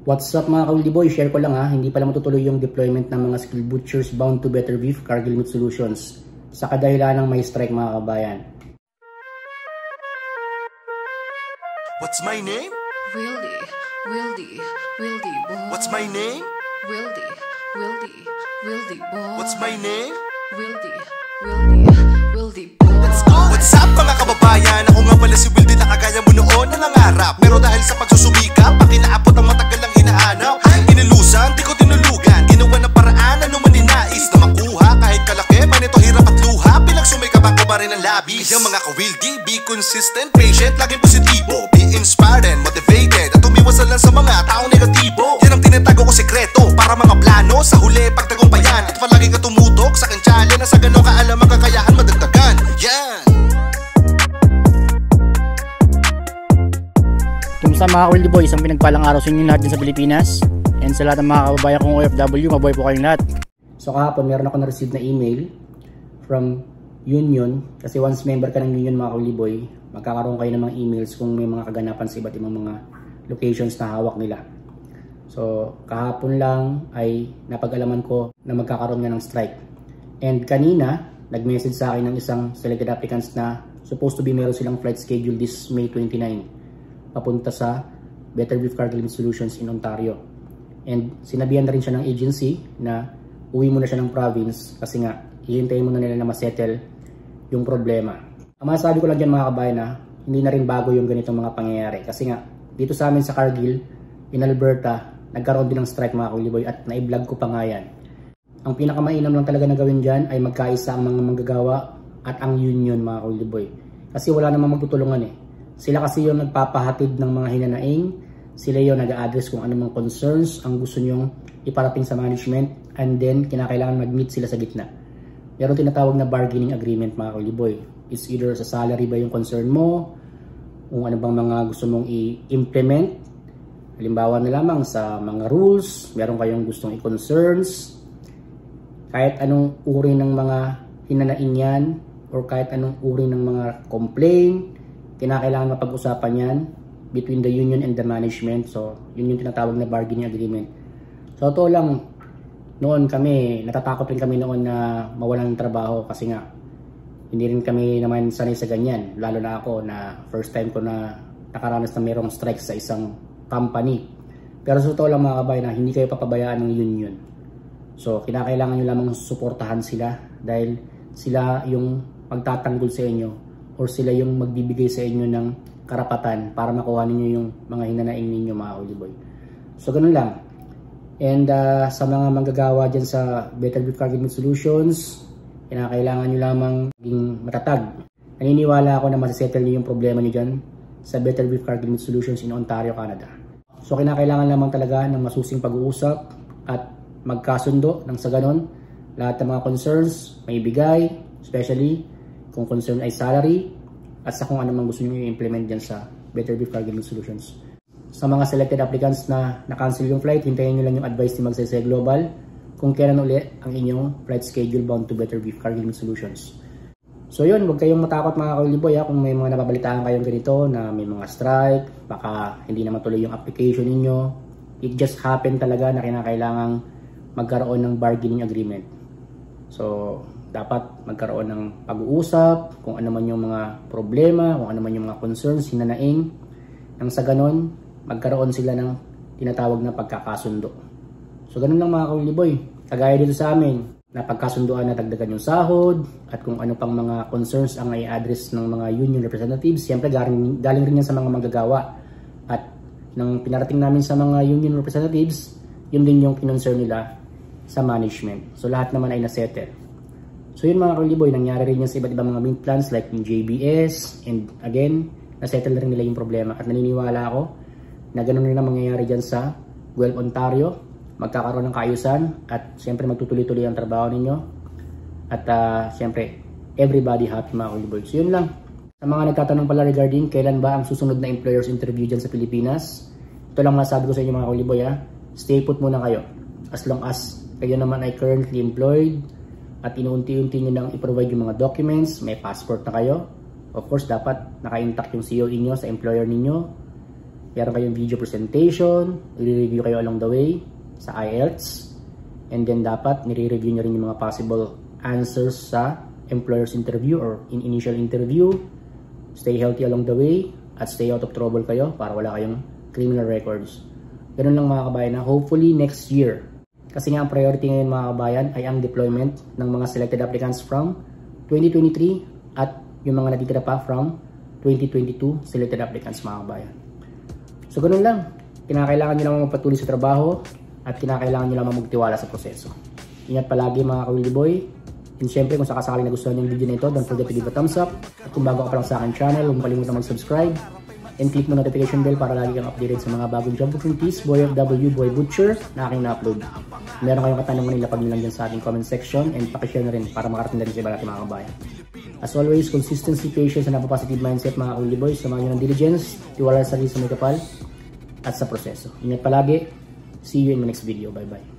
What's up mga ka-Wildy Boy? Share ko lang hindi pala matutuloy yung deployment ng mga skilled butchers bound to Better Beef Cargill Meat Solutions sa kadahilan ng may strike mga kabayan. What's my name? Wildy boy. What's my name? Wildy boy. What's my name? Wildy boy. Let's go! What's up mga kababayan? Ako nga pala si Wildy na kagaya mo noon na nangarap. Pero dahil sa pagsusumikap, pakinaapot ang matagal lang hinahanap. Inilusan, di ko tinulugan. Ginawa ng paraan, ano man ninais na makuha. Kahit kalaki, manito hirap at luha. Pinagsumikap ako ba rin ang labis. Kaya mga ka-Wildy, be consistent, patient, laging positibo. Be inspired and motivated. At umiwas lang sa mga taong negatibo. Yan ang tinatago ko sekreto para mga plano sa huli pagtagumpayan. At palagi ka tumutok sa aking challenge na sa ganong kaalam ang kakayahan madagdagan. Yan! Kumusta mga ka-Wildy Boy? Isang pinagpalang araw sa inyo lahat din sa Pilipinas. And sa lahat ng mga kababayan kong OFW, mabuhay po kayong lahat. So kahapon meron ako na-receive na email from Union. Kasi once member ka ng Union mga ka-Wildy Boy, magkakaroon kayo ng mga emails kung may mga kaganapan sa iba't ibang mga locations na hawak nila. So kahapon lang ay napag-alaman ko na magkakaroon nga ng strike. And kanina, nag-message sa akin ng isang selected applicants na supposed to be meron silang flight schedule this May 29 papunta sa Better Beef Cargill Meat Solutions in Ontario. And sinabihan na rin siya ng agency na uwi muna siya ng province kasi nga hihintayin muna nila na masettle yung problema. Ang masasabi ko lang dyan mga kabayan na hindi na rin bago yung ganitong mga pangyayari kasi nga dito sa amin sa Cargill in Alberta nagkaroon din ng strike mga ka-Wildy Boy at na-vlog ko pa nga yan. Ang pinakamainam lang talaga na gawin dyan ay magkaisa ang mga manggagawa at ang union mga ka-Wildy Boy. Kasi wala namang magtutulungan Sila kasi yung nagpapahatid ng mga hinanaing, sila yung nag-a-address kung anumang concerns ang gusto nyong iparating sa management and then kinakailangan mag-meet sila sa gitna. Meron tinatawag na bargaining agreement mga ka-Wildy Boy. It's either sa salary ba yung concern mo, kung ano bang mga gusto mong i-implement. Halimbawa na lamang sa mga rules, meron kayong gustong i-concerns, kahit anong uri ng mga hinanaing yan, or kahit anong uri ng mga complaint, kinakailangan mapag-usapan yan between the union and the management. So, yun yung tinatawag na bargaining agreement. So, ito lang, noon kami, natatakot rin kami noon na mawalan ng trabaho kasi nga, hindi rin kami naman sanay sa ganyan. Lalo na ako na first time ko na nakaranas na mayroong strike sa isang company. Pero sa totoo lang mga kabayan na hindi kayo papabayaan ng union. So, kinakailangan nyo lamang suportahan sila dahil sila yung magtatanggol sa inyo or sila yung magbibigay sa inyo ng karapatan para makuha ninyo yung mga hinanaing ninyo mga ka-Wildy Boy. So ganun lang. And sa mga manggagawa dyan sa Better Beef Cargill Meat Solutions, kinakailangan nyo lamang maging matatag. Naniniwala ako na masisettle nyo yung problema nyo dyan sa Better Beef Cargill Meat Solutions in Ontario, Canada. So kinakailangan lamang talaga ng masusing pag-uusap at magkasundo nang sa ganun lahat ng mga concerns may bigay, especially kung concern ay salary at sa kung ano man gusto nyo i-implement dyan sa Better Beef Cargill Meat Solutions. Sa mga selected applicants na na-cancel yung flight, hintayin nyo lang yung advice ni Magsaysay Global kung kailan ulit ang inyong flight schedule bound to Better Beef Cargill Meat Solutions. So yun, huwag kayong matakot mga ka-Wildy Boy kung may mga napabalitaan kayong ganito na may mga strike, baka hindi na matuloy yung application ninyo. It just happened talaga na kinakailangang magkaroon ng bargaining agreement. So dapat magkaroon ng pag-uusap kung ano man yung mga problema, kung ano man yung mga concerns, hinanaing. Nang sa ganon, magkaroon sila ng tinatawag na pagkakasundo. So ganun lang mga ka-Wildy Boy. Kagaya dito sa amin, na pagkasunduan na dagdagan yung sahod at kung ano pang mga concerns ang i-address ng mga union representatives. Siyempre galing rin yan sa mga manggagawa. At nang pinarating namin sa mga union representatives, yun din yung kinonsern nila sa management. So lahat naman ay nasettle. So yun mga ka-Wildy Boy, nangyari rin yan sa iba't ibang mga meat plants like yung JBS, and again, nasettle na rin nila yung problema. At naniniwala ako na ganun rin ang mangyayari dyan sa Guelph, Ontario. Magkakaroon ng kaayusan at siyempre magtutuloy-tuloy ang trabaho ninyo. At siyempre, everybody happy mga ka-Wildy Boy. So yun lang. Sa mga nagtatanong pala regarding kailan ba ang susunod na employers interview dyan sa Pilipinas, ito lang masabi ko sa inyo mga ka-Wildy Boy stay put muna kayo. As long as kayo naman ay currently employed, at inuunti-unti nyo nang i-provide yung mga documents, may passport na kayo. Of course, dapat naka-intact yung COE nyo sa employer ninyo. meron kayong video presentation, i-review kayo along the way sa IELTS, and then dapat nire-review nyo rin yung mga possible answers sa employer's interview or in initial interview. Stay healthy along the way at stay out of trouble kayo para wala kayong criminal records. Ganun lang mga kabayan, na hopefully next year. Kasi nga ang priority ngayon mga kabayan ay ang deployment ng mga selected applicants from 2023 at yung mga natitira pa from 2022 selected applicants mga kabayan. So ganun lang, kinakailangan nyo lang magpatuloy sa trabaho at kinakailangan nyo lang magtiwala sa proseso. Ingat palagi mga ka-Wildy Boy. And syempre kung sakasakali nagustuhan nyo yung video na ito, don't forget to give a thumbs up. At kung bago ka pa lang sa akin channel, huwag kalimutan mag-subscribe and click mo notification bell para lagi kang updated sa mga bagong job opportunities, Boy FW, Boy Butcher na aking na-upload. Meron kayong katanungan nila pag nilang dyan sa ating comment section and pakishare na rin para makarating na rin sa iba natin mga kabayan. As always, consistency, patience, and positive mindset mga ka-Wildy Boy. Samahan nyo ng diligence, tiwala sa sarili sa may kapal at sa proseso. Ingat palagi. See you in my next video. Bye-bye.